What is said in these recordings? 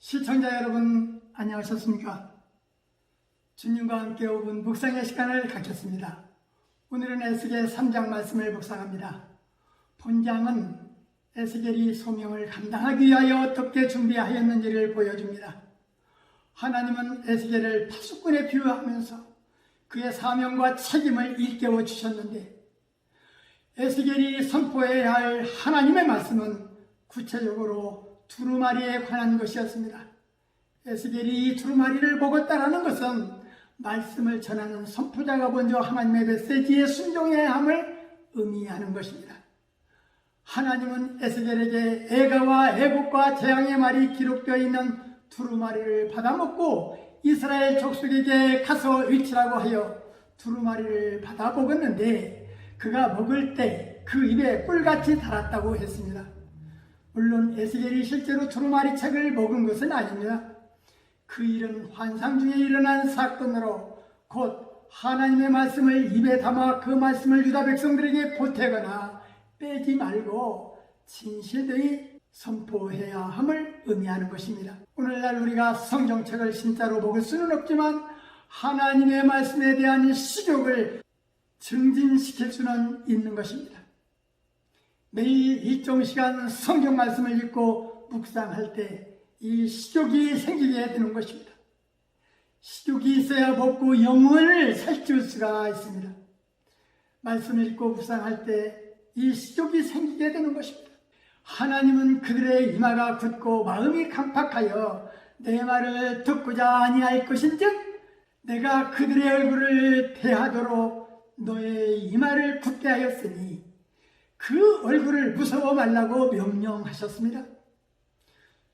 시청자 여러분 안녕하셨습니까? 주님과 함께 5분 묵상의 시간을 갖겠습니다. 오늘은 에스겔 3장 말씀을 묵상합니다. 본장은 에스겔이 소명을 감당하기 위하여 어떻게 준비하였는지를 보여줍니다. 하나님은 에스겔을 파수꾼에 비유하면서 그의 사명과 책임을 일깨워 주셨는데, 에스겔이 선포해야 할 하나님의 말씀은 구체적으로 두루마리에 관한 것이었습니다. 에스겔이 이 두루마리를 먹었다라는 것은 말씀을 전하는 선포자가 먼저 하나님의 메시지에 순종해야 함을 의미하는 것입니다. 하나님은 에스겔에게 애가와 애국과 재앙의 말이 기록되어 있는 두루마리를 받아먹고 이스라엘 족속에게 가서 일치라고 하여 두루마리를 받아 먹었는데, 그가 먹을 때 그 입에 꿀같이 달았다고 했습니다. 물론 에스겔이 실제로 두루마리 책을 먹은 것은 아닙니다. 그 일은 환상 중에 일어난 사건으로 곧 하나님의 말씀을 입에 담아 그 말씀을 유다 백성들에게 보태거나 빼지 말고 진실되이 선포해야 함을 의미하는 것입니다. 오늘날 우리가 성경책을 진짜로 먹을 수는 없지만 하나님의 말씀에 대한 식욕을 증진시킬 수는 있는 것입니다. 매일 일정 시간 성경 말씀을 읽고 묵상할 때 이 식욕이 생기게 되는 것입니다. 식욕이 있어야 먹고 영혼을 살찌울 수가 있습니다. 말씀을 읽고 묵상할 때 이 식욕이 생기게 되는 것입니다. 하나님은 그들의 이마가 굳고 마음이 강팍하여 내 말을 듣고자 아니할 것인즉 내가 그들의 얼굴을 대하도록 너의 이마를 굳게 하였으니 그 얼굴을 무서워 말라고 명령하셨습니다.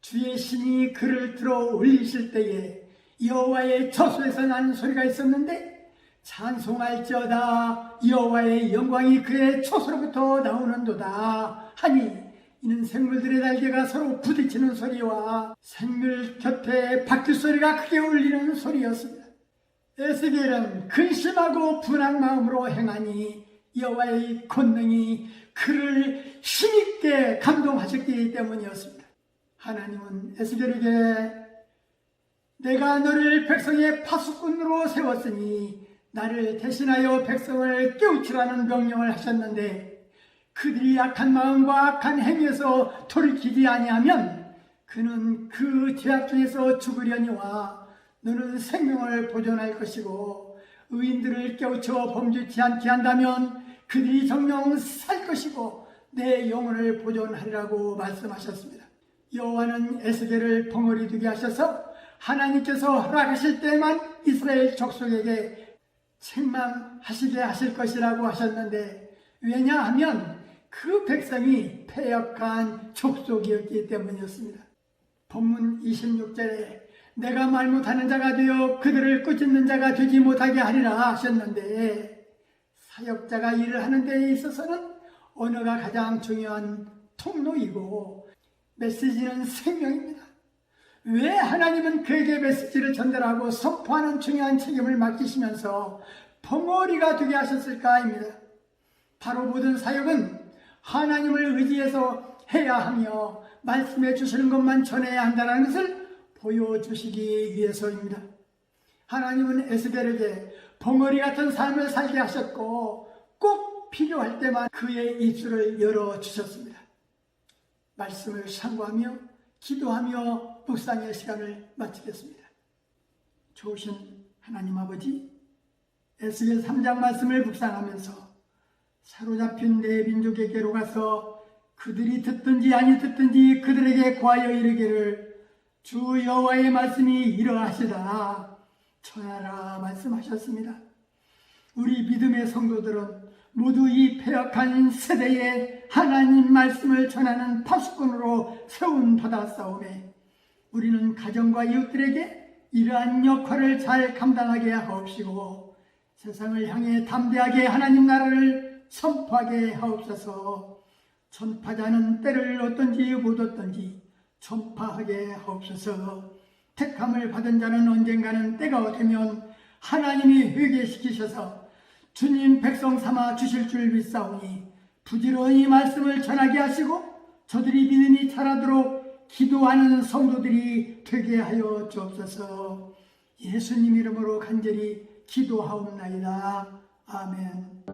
주의 신이 그를 들어 올리실 때에 여호와의 저수에서 나는 소리가 있었는데, 찬송할지어다 여호와의 영광이 그의 초소로부터 나오는도다 하니, 이는 생물들의 날개가 서로 부딪히는 소리와 생물 곁에 바퀴소리가 크게 울리는 소리였습니다. 에스겔은 근심하고 분한 마음으로 행하니 여호와의 권능이 그를 힘있게 감동하셨기 때문이었습니다. 하나님은 에스겔에게 내가 너를 백성의 파수꾼으로 세웠으니 나를 대신하여 백성을 깨우치라는 명령을 하셨는데, 그들이 악한 마음과 악한 행위에서 돌이키지 아니하면 그는 그 죄악 중에서 죽으려니와 너는 생명을 보존할 것이고, 의인들을 깨우쳐 범죄치 않게 한다면 그들이 정녕 살 것이고 내 영혼을 보존하리라고 말씀하셨습니다. 여호와는 에스겔을 벙어리 두게 하셔서 하나님께서 허락하실 때만 이스라엘 족속에게 책망하시게 하실 것이라고 하셨는데, 왜냐하면 그 백성이 패역한 족속이었기 때문이었습니다. 본문 26절에 내가 말 못하는 자가 되어 그들을 꾸짖는 자가 되지 못하게 하리라 하셨는데, 사역자가 일을 하는 데에 있어서는 언어가 가장 중요한 통로이고 메시지는 생명입니다. 왜 하나님은 그에게 메시지를 전달하고 선포하는 중요한 책임을 맡기시면서 벙어리가 되게 하셨을까입니다. 바로 모든 사역은 하나님을 의지해서 해야 하며 말씀해 주시는 것만 전해야 한다는 것을 보여주시기 위해서입니다. 하나님은 에스겔에게 벙어리 같은 삶을 살게 하셨고 꼭 필요할 때만 그의 입술을 열어주셨습니다. 말씀을 상고하며 기도하며 묵상의 시간을 마치겠습니다. 좋으신 하나님 아버지, 에스겔 3장 말씀을 묵상하면서 사로잡힌 내 민족에게로 가서 그들이 듣든지 아니 듣든지 그들에게 고하여 이르기를 주 여호와의 말씀이 이러하시다 전하라 말씀하셨습니다. 우리 믿음의 성도들은 모두 이 패역한 세대에 하나님 말씀을 전하는 파수꾼으로 세운 받았사오매, 우리는 가정과 이웃들에게 이러한 역할을 잘 감당하게 하옵시고 세상을 향해 담대하게 하나님 나라를 선포하게 하옵소서. 전파자는 때를 얻든지 못 얻든지 전파하게 하옵소서. 택함을 받은 자는 언젠가는 때가 되면 하나님이 회개시키셔서 주님 백성 삼아 주실 줄 믿사오니 부지런히 말씀을 전하게 하시고 저들이 믿음이 자라도록 기도하는 성도들이 되게 하여 주옵소서. 예수님 이름으로 간절히 기도하옵나이다. 아멘.